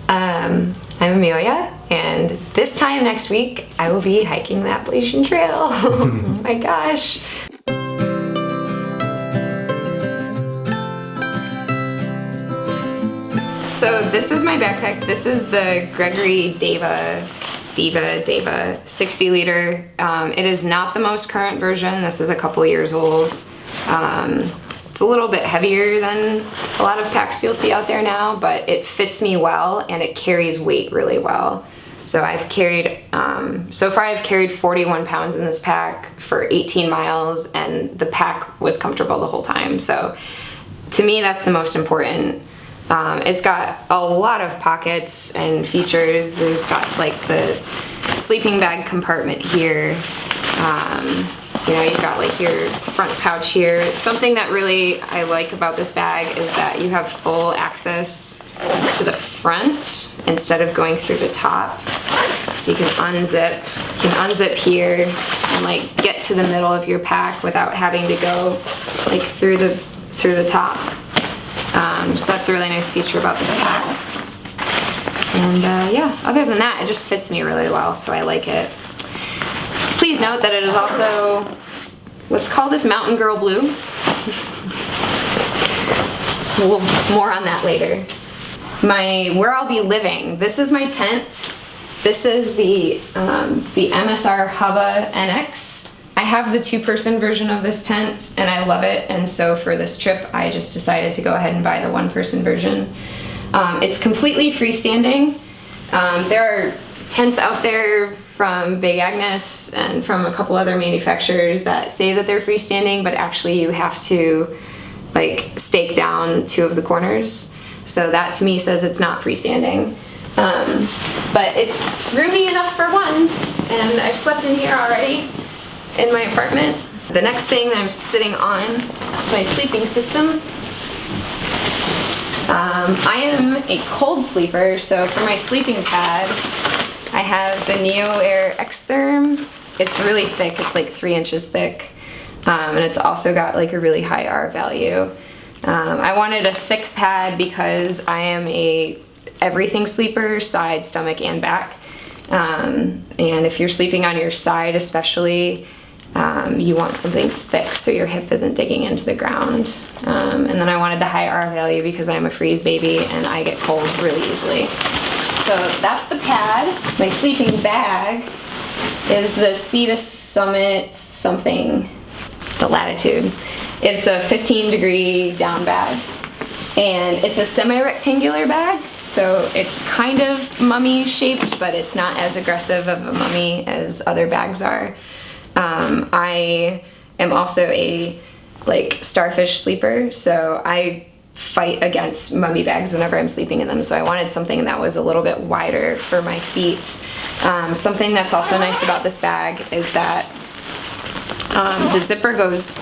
I'm Amelia, and this time next week I will be hiking the Appalachian Trail. Oh my gosh. So this is my backpack. This is the Gregory Diva 60 liter. It is not the most current version. This is a couple years old. It's a little bit heavier than a lot of packs you'll see out there now, but it fits me well and it carries weight really well. So I've carried, so far I've carried 41 pounds in this pack for 18 miles, and the pack was comfortable the whole time. So to me, that's the most important. It's got a lot of pockets and features. There's got like the sleeping bag compartment here. You know, you've got like your front pouch here. Something that really I like about this bag is that you have full access to the front instead of going through the top. So you can unzip here and like get to the middle of your pack without having to go like through the top. So that's a really nice feature about this pack. And yeah, other than that, it just fits me really well, so I like it. Please note that it is also, let's call this Mountain Girl Blue. More on that later. Where I'll be living, this is my tent. This is the MSR Hubba NX. I have the 2-person version of this tent and I love it, and so for this trip I just decided to go ahead and buy the 1-person version. It's completely freestanding. There are tents out there from Big Agnes and from a couple other manufacturers that say that they're freestanding, but actually you have to like stake down 2 of the corners. So that to me says it's not freestanding. But it's roomy enough for one, and I've slept in here already in my apartment. The next thing that I'm sitting on is my sleeping system. I am a cold sleeper, so for my sleeping pad, I have the Neo Air X-Therm. It's really thick, it's like 3 inches thick, and it's also got like a really high R value. I wanted a thick pad because I am a everything sleeper, side, stomach, and back. And if you're sleeping on your side especially, you want something thick so your hip isn't digging into the ground. And then I wanted the high R value because I'm a freeze baby and I get cold really easily. So that's the pad. My sleeping bag is the Sea to Summit something, the Latitude. It's a 15-degree down bag. And it's a semi-rectangular bag, so it's kind of mummy shaped, but it's not as aggressive of a mummy as other bags are. I am also a like starfish sleeper, so I fight against mummy bags whenever I'm sleeping in them, so I wanted something that was a little bit wider for my feet. Something that's also nice about this bag is that the zipper goes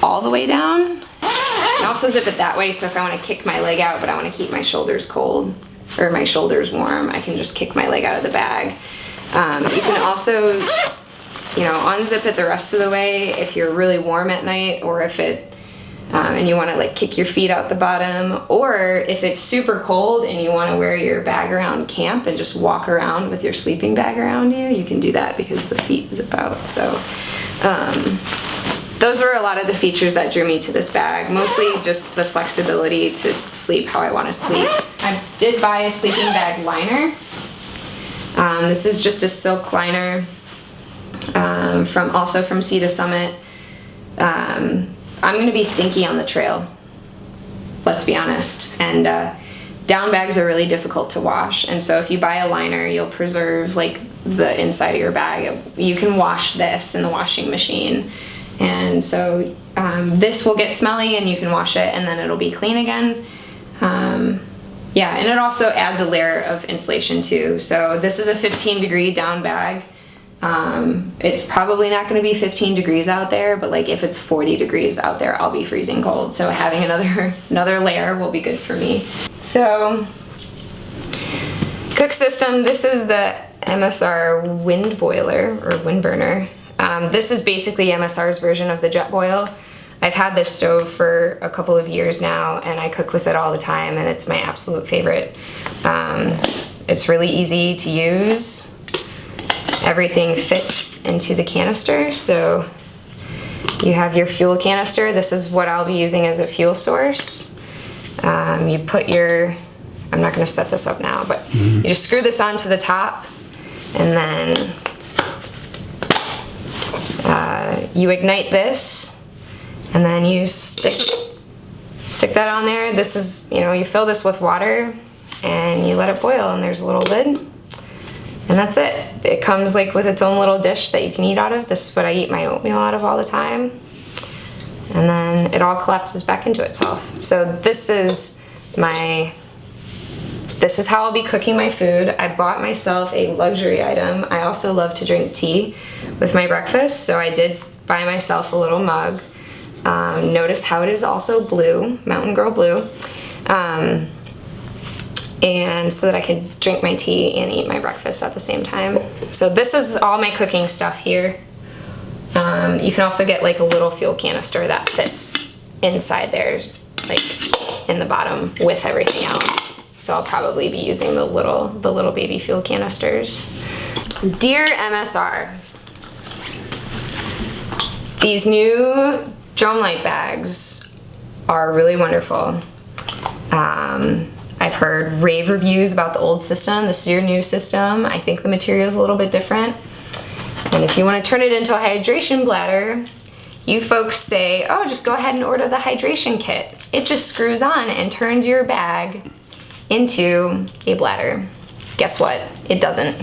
all the way down. I can also zip it that way, so if I want to kick my leg out but I want to keep my shoulders cold or my shoulders warm, I can just kick my leg out of the bag. You can also, you know, unzip it the rest of the way if you're really warm at night, or if it and you want to like kick your feet out the bottom, or if it's super cold and you want to wear your bag around camp and just walk around with your sleeping bag around you, you can do that because the feet zip out. So those were a lot of the features that drew me to this bag, mostly just the flexibility to sleep how I want to sleep. I did buy a sleeping bag liner. This is just a silk liner also from Sea to Summit. I'm going to be stinky on the trail, let's be honest, and down bags are really difficult to wash, and so if you buy a liner, you'll preserve like the inside of your bag. You can wash this in the washing machine, and so this will get smelly and you can wash it and then it'll be clean again. Yeah, and it also adds a layer of insulation too. So this is a 15-degree down bag. It's probably not going to be 15 degrees out there, but like if it's 40 degrees out there, I'll be freezing cold. So having another layer will be good for me. So cook system, this is the MSR wind boiler or wind burner. This is basically MSR's version of the jet boil. I've had this stove for a couple of years now, and I cook with it all the time, and it's my absolute favorite. It's really easy to use. Everything fits into the canister, so you have your fuel canister. This is what I'll be using as a fuel source. You put your, I'm not gonna set this up now, but you just screw this onto the top, and then you ignite this, and then you stick that on there. This is, you fill this with water, and you let it boil, and there's a little lid, and that's it. It comes like with its own little dish that you can eat out of. This is what I eat my oatmeal out of all the time. And then it all collapses back into itself. So this is how I'll be cooking my food. I bought myself a luxury item. I also love to drink tea with my breakfast, so I did buy myself a little mug. Notice how it is also blue, Mountain Girl blue. And so that I could drink my tea and eat my breakfast at the same time. So this is all my cooking stuff here. You can also get like a little fuel canister that fits inside there, like in the bottom with everything else. So I'll probably be using the little baby fuel canisters. Dear MSR, these new drone light bags are really wonderful. I've heard rave reviews about the old system. This is your new system. I think the material is a little bit different. And if you want to turn it into a hydration bladder, you folks say, oh, just go ahead and order the hydration kit. It just screws on and turns your bag into a bladder. Guess what? It doesn't.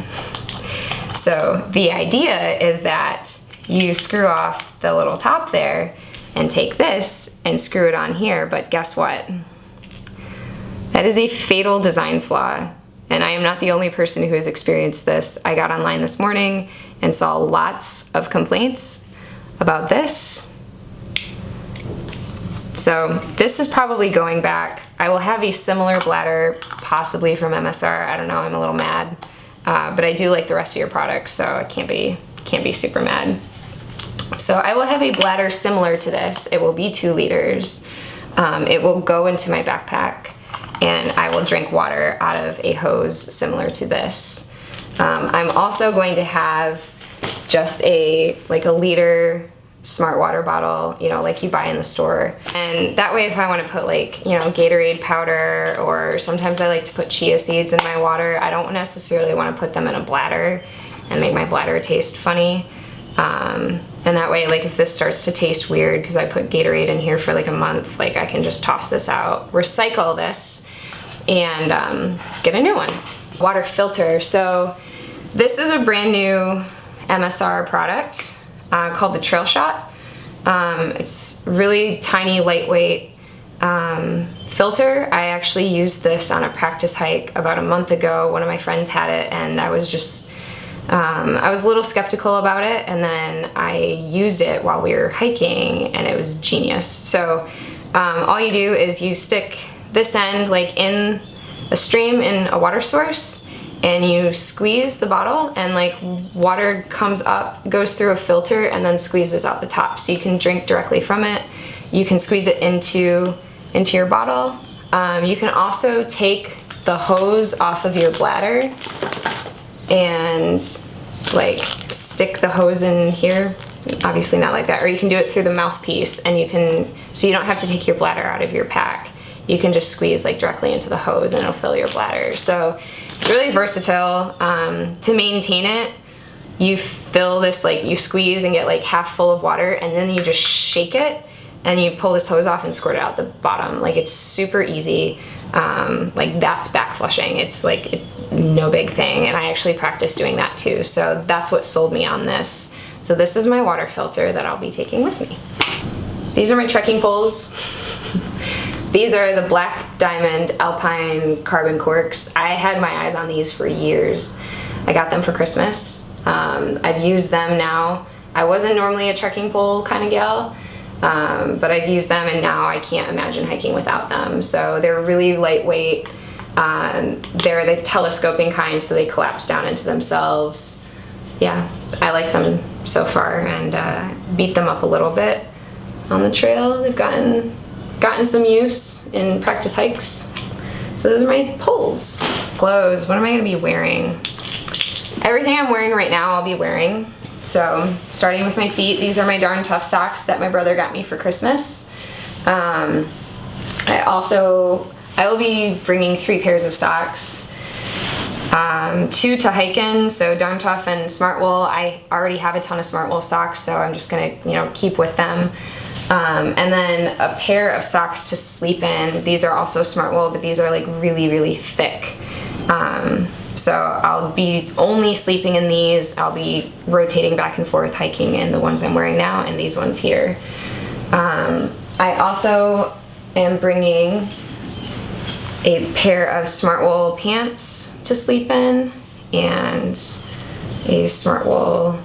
So the idea is that you screw off the little top there and take this and screw it on here, but guess what? That is a fatal design flaw, and I am not the only person who has experienced this. I got online this morning and saw lots of complaints about this. So this is probably going back. I will have a similar bladder, possibly from MSR. I don't know, I'm a little mad. But I do like the rest of your products, so I can't be super mad. So I will have a bladder similar to this. It will be 2 liters. It will go into my backpack, and I will drink water out of a hose similar to this. I'm also going to have just a liter smart water bottle, like you buy in the store. And that way, if I want to put Gatorade powder, or sometimes I like to put chia seeds in my water, I don't necessarily want to put them in a bladder and make my bladder taste funny. And that way, if this starts to taste weird because I put Gatorade in here for a month, I can just toss this out, recycle this, and get a new one. Water filter. So this is a brand new MSR product called the Trail Shot. It's really tiny, lightweight filter. I actually used this on a practice hike about a month ago. One of my friends had it, and I was a little skeptical about it, and then I used it while we were hiking, and it was genius. So all you do is you stick this end in a stream in a water source, and you squeeze the bottle, and water comes up, goes through a filter, and then squeezes out the top. So you can drink directly from it. You can squeeze it into your bottle. You can also take the hose off of your bladder and stick the hose in here. Obviously not like that, or you can do it through the mouthpiece, and so you don't have to take your bladder out of your pack. You can just squeeze directly into the hose, and it'll fill your bladder. So it's really versatile. To maintain it, you fill this, you squeeze and get half full of water, and then you just shake it, and you pull this hose off and squirt it out the bottom. It's super easy. That's back flushing. It's no big thing, and I actually practice doing that too. So that's what sold me on this. So this is my water filter that I'll be taking with me. These are my trekking poles. These are the Black Diamond Alpine carbon corks. I had my eyes on these for years. I got them for Christmas. I've used them now. I wasn't normally a trekking pole kind of gal, but I've used them, and now I can't imagine hiking without them. So they're really lightweight. They're the telescoping kind, so they collapse down into themselves. Yeah, I like them so far, and beat them up a little bit. on the trail. They've gotten some use in practice hikes. So those are my poles. Clothes, what am I gonna be wearing? Everything I'm wearing right now I'll be wearing. So starting with my feet, these are my Darn Tough socks that my brother got me for Christmas. I will be bringing 3 pairs of socks. 2 to hike in, so Darn Tough and Smartwool. I already have a ton of Smartwool socks, so I'm just gonna, keep with them. And then a pair of socks to sleep in. These are also Smartwool, but these are like really, really thick. So I'll be only sleeping in these. I'll be rotating back and forth hiking in the ones I'm wearing now and these ones here. I also am bringing a pair of Smartwool pants to sleep in and a Smartwool,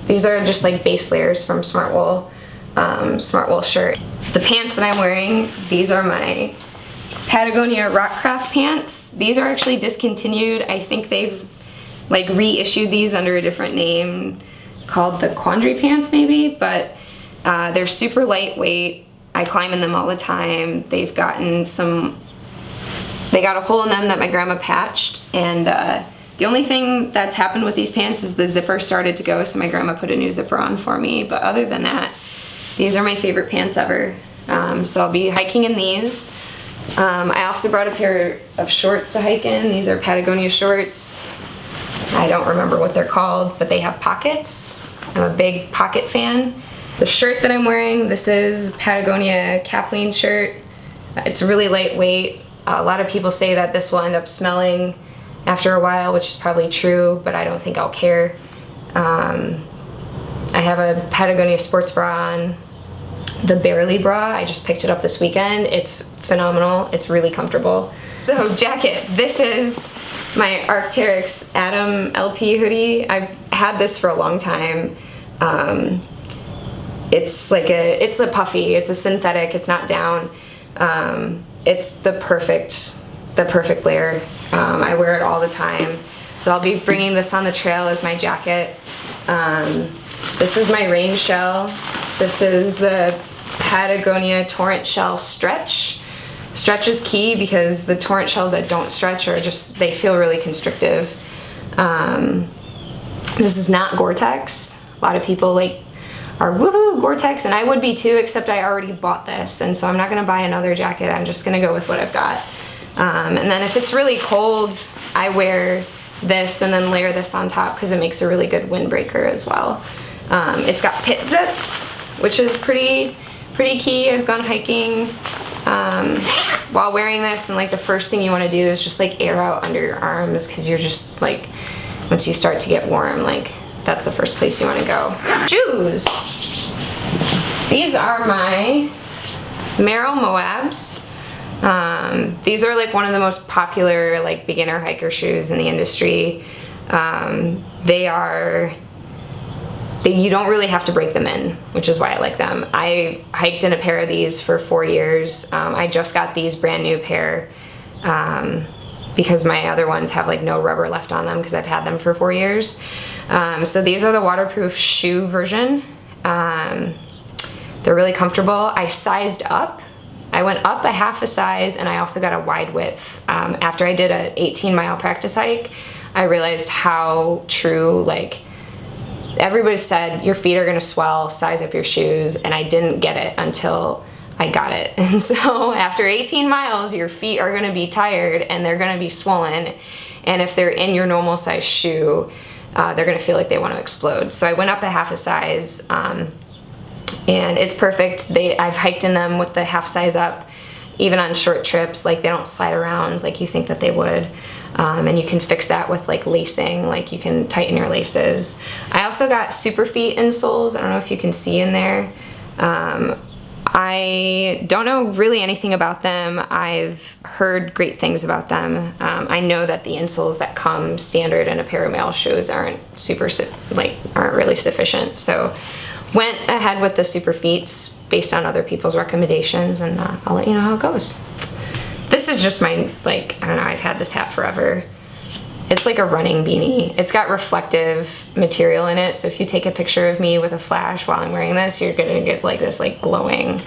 these are just like base layers from Smartwool shirt. The pants that I'm wearing, these are my Patagonia Rockcraft pants. These are actually discontinued. I think they've like reissued these under a different name called the Quandary pants maybe, but they're super lightweight. I climb in them all the time. They got a hole in them that my grandma patched, and the only thing that's happened with these pants is the zipper started to go, so my grandma put a new zipper on for me. But other than that, these are my favorite pants ever. So I'll be hiking in these. I also brought a pair of shorts to hike in. These are Patagonia shorts. I don't remember what they're called, but they have pockets. I'm a big pocket fan. The shirt that I'm wearing, this is Patagonia Capleen shirt. It's really lightweight. A lot of people say that this will end up smelling after a while, which is probably true, but I don't think I'll care. I have a Patagonia sports bra on, the Barely bra. I just picked it up this weekend. It's phenomenal. It's really comfortable. So jacket, this is my Arc'teryx Atom LT hoodie. I've had this for a long time. It's a puffy, it's a synthetic, it's not down. It's the perfect layer. I wear it all the time. So I'll be bringing this on the trail as my jacket. This is my rain shell. This is the Patagonia Torrent Shell Stretch. Stretch is key because the torrent shells that don't stretch are they feel really constrictive. This is not Gore-Tex. A lot of people are woohoo Gore-Tex, and I would be too, except I already bought this, and so I'm not gonna buy another jacket. I'm just gonna go with what I've got. And then if it's really cold, I wear this and then layer this on top because it makes a really good windbreaker as well. It's got pit zips, which is pretty key. I've gone hiking while wearing this, and the first thing you want to do is just air out under your arms, because you're just once you start to get warm, that's the first place you want to go. Shoes. These are my Merrell Moabs. These are one of the most popular beginner hiker shoes in the industry. You don't really have to break them in, which is why I like them. I hiked in a pair of these for 4 years. I just got these brand new pair because my other ones have no rubber left on them because I've had them for 4 years. So these are the waterproof shoe version. They're really comfortable. I sized up. I went up a half a size, and I also got a wide width. After I did a 18-mile practice hike, I realized how true, everybody said your feet are gonna swell, size up your shoes, and I didn't get it until I got it. And so after 18 miles, your feet are gonna be tired and they're gonna be swollen. And if they're in your normal size shoe, they're gonna feel like they wanna explode. So I went up a half a size, and it's perfect. I've hiked in them with the half size up, even on short trips. They don't slide around like you think that they would. And you can fix that with lacing, you can tighten your laces. I also got Superfeet insoles. I don't know if you can see in there. I don't know really anything about them. I've heard great things about them. I know that the insoles that come standard in a pair of male shoes aren't really sufficient. So went ahead with the Superfeets based on other people's recommendations, and I'll let you know how it goes. This is just my, I don't know, I've had this hat forever. It's like a running beanie. It's got reflective material in it, so if you take a picture of me with a flash while I'm wearing this, you're gonna get like this like glowing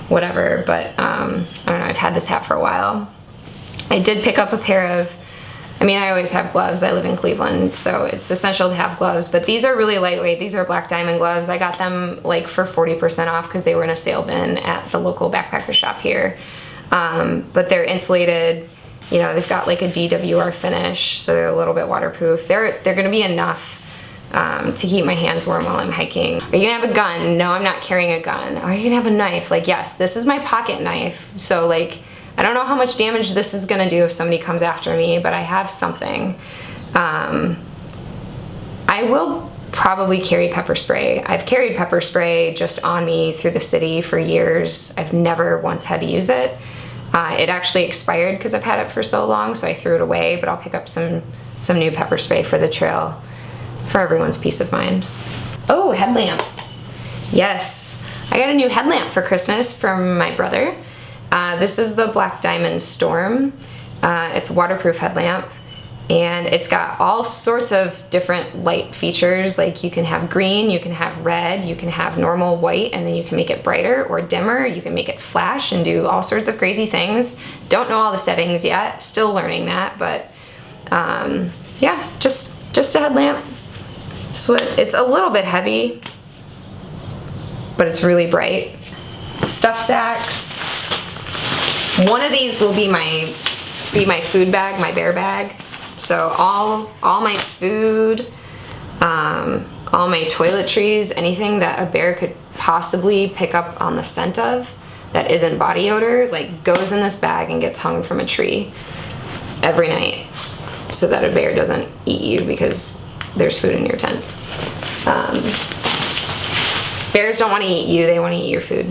whatever, but I don't know, I've had this hat for a while. I did pick up a pair of, I mean, I always have gloves. I live in Cleveland, so it's essential to have gloves, but these are really lightweight. These are Black Diamond gloves. I got them like for 40% off because they were in a sale bin at the local backpacker shop here. But they're insulated, you know, they've got like a DWR finish, so they're a little bit waterproof. They're gonna be enough to keep my hands warm while I'm hiking. Are you gonna have a gun? No, I'm not carrying a gun. Are you gonna have a knife? Like, yes, this is my pocket knife, so like, I don't know how much damage this is gonna do if somebody comes after me, but I have something. I will probably carry pepper spray. I've carried pepper spray just on me through the city for years. I've never once had to use it. It actually expired because I've had it for so long, so I threw it away, but I'll pick up some new pepper spray for the trail for everyone's peace of mind. Oh, headlamp. Yes, I got a new headlamp for Christmas from my brother. This is the Black Diamond Storm. It's a waterproof headlamp, and it's got all sorts of different light features. Like you can have green, you can have red, you can have normal white, and then you can make it brighter or dimmer. You can make it flash and do all sorts of crazy things. Don't know all the settings yet, still learning that, but yeah, just a headlamp. It's a little bit heavy, but it's really bright. Stuff sacks. One of these will be my food bag, my bear bag. So all my food, all my toiletries, anything that a bear could possibly pick up on the scent of that isn't body odor, like goes in this bag and gets hung from a tree every night so that a bear doesn't eat you because there's food in your tent. Bears don't want to eat you, they want to eat your food.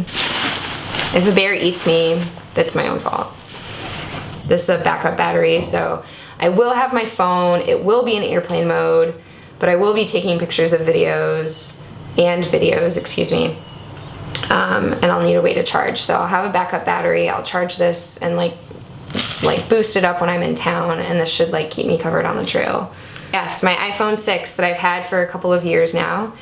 If a bear eats me, that's my own fault. This is a backup battery, so I will have my phone. It will be in airplane mode, but I will be taking pictures of videos, excuse me, and I'll need a way to charge. So I'll have a backup battery, I'll charge this and like boost it up when I'm in town, and this should like keep me covered on the trail. Yes, my iPhone 6 that I've had for a couple of years now,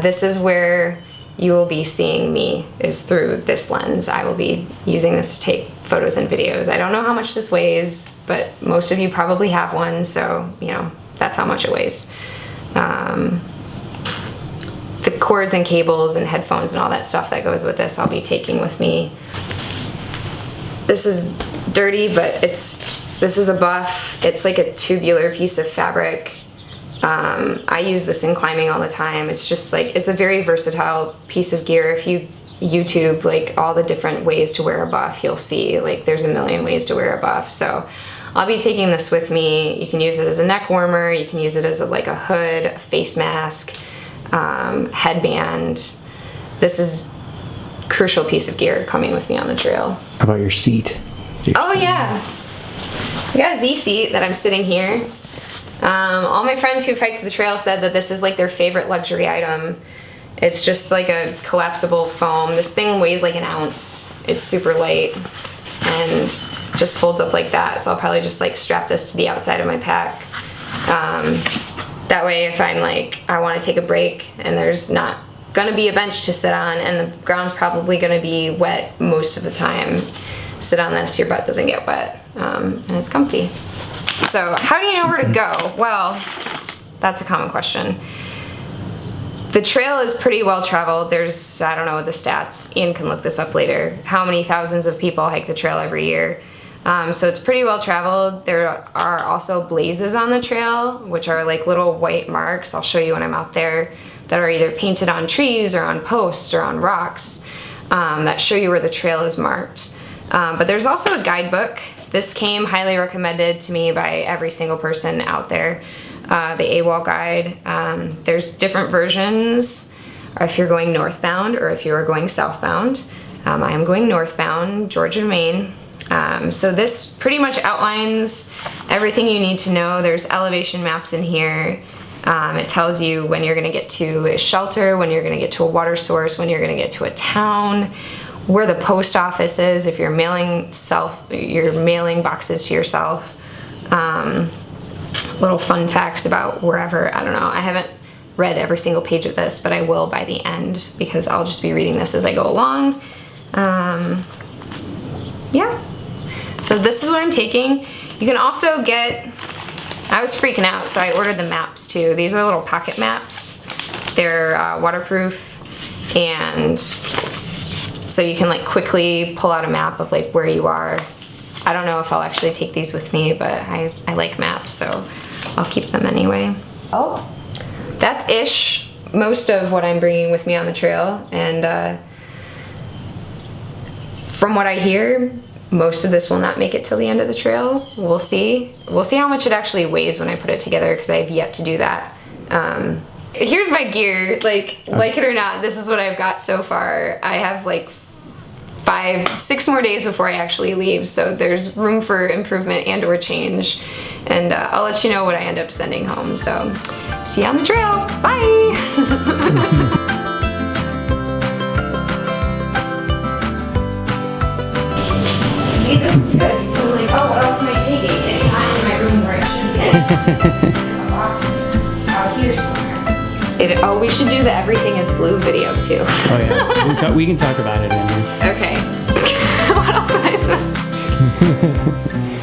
this is where you will be seeing me, is through this lens. I will be using this to take photos and videos. I don't know how much this weighs, but most of you probably have one, so you know, that's how much it weighs. The cords and cables and headphones and all that stuff that goes with this, I'll be taking with me. This is dirty, but this is a buff. It's like a tubular piece of fabric. I use this in climbing all the time. It's just like, it's a very versatile piece of gear. If you YouTube like all the different ways to wear a buff, you'll see like there's a million ways to wear a buff. So I'll be taking this with me. You can use it as a neck warmer, you can use it as like a hood, a face mask, headband. This is a crucial piece of gear coming with me on the trail. How about your seat? Oh yeah, I got a Z seat that I'm sitting here. All my friends who've hiked the trail said that this is like their favorite luxury item. It's just like a collapsible foam. This thing weighs like an ounce. It's super light and just folds up like that. So I'll probably just like strap this to the outside of my pack. That way if I'm like, I want to take a break and there's not gonna be a bench to sit on and the ground's probably gonna be wet most of the time, sit on this, your butt doesn't get wet, and it's comfy. So how do you know where to go? Well, that's a common question. The trail is pretty well traveled. There's, I don't know the stats, Ian can look this up later, how many thousands of people hike the trail every year. So it's pretty well traveled. There are also blazes on the trail, which are like little white marks, I'll show you when I'm out there, that are either painted on trees or on posts or on rocks, that show you where the trail is marked. But there's also a guidebook. This came highly recommended to me by every single person out there. The AWOL guide. There's different versions if you're going northbound or if you're going southbound. I am going northbound, Georgia to Maine. So this pretty much outlines everything you need to know. There's elevation maps in here. It tells you when you're gonna get to a shelter, when you're gonna get to a water source, when you're gonna get to a town, where the post office is, if you're mailing boxes to yourself. little fun facts about wherever, I don't know. I haven't read every single page of this, but I will by the end because I'll just be reading this as I go along. Yeah. So this is what I'm taking. You can also get, I was freaking out, so I ordered the maps too. These are little pocket maps. They're waterproof, and so you can like quickly pull out a map of like where you are. I don't know if I'll actually take these with me, but I like maps, so I'll keep them anyway. Oh, that's ish most of what I'm bringing with me on the trail, and from what I hear, most of this will not make it till the end of the trail. We'll see. We'll see how much it actually weighs when I put it together, because I have yet to do that. Here's my gear, like it or not, this is what I've got so far. I have like 6 more days before I actually leave, so there's room for improvement and or change, and I'll let you know what I end up sending home. So see you on the trail. Bye. See, this is good. I'm like, oh, what else am I taking? It's not in my room where it should be. In a box out here somewhere. Oh, we should do the everything is blue video too. Oh yeah, we can talk about it in here. Okay. What else am I supposed to say?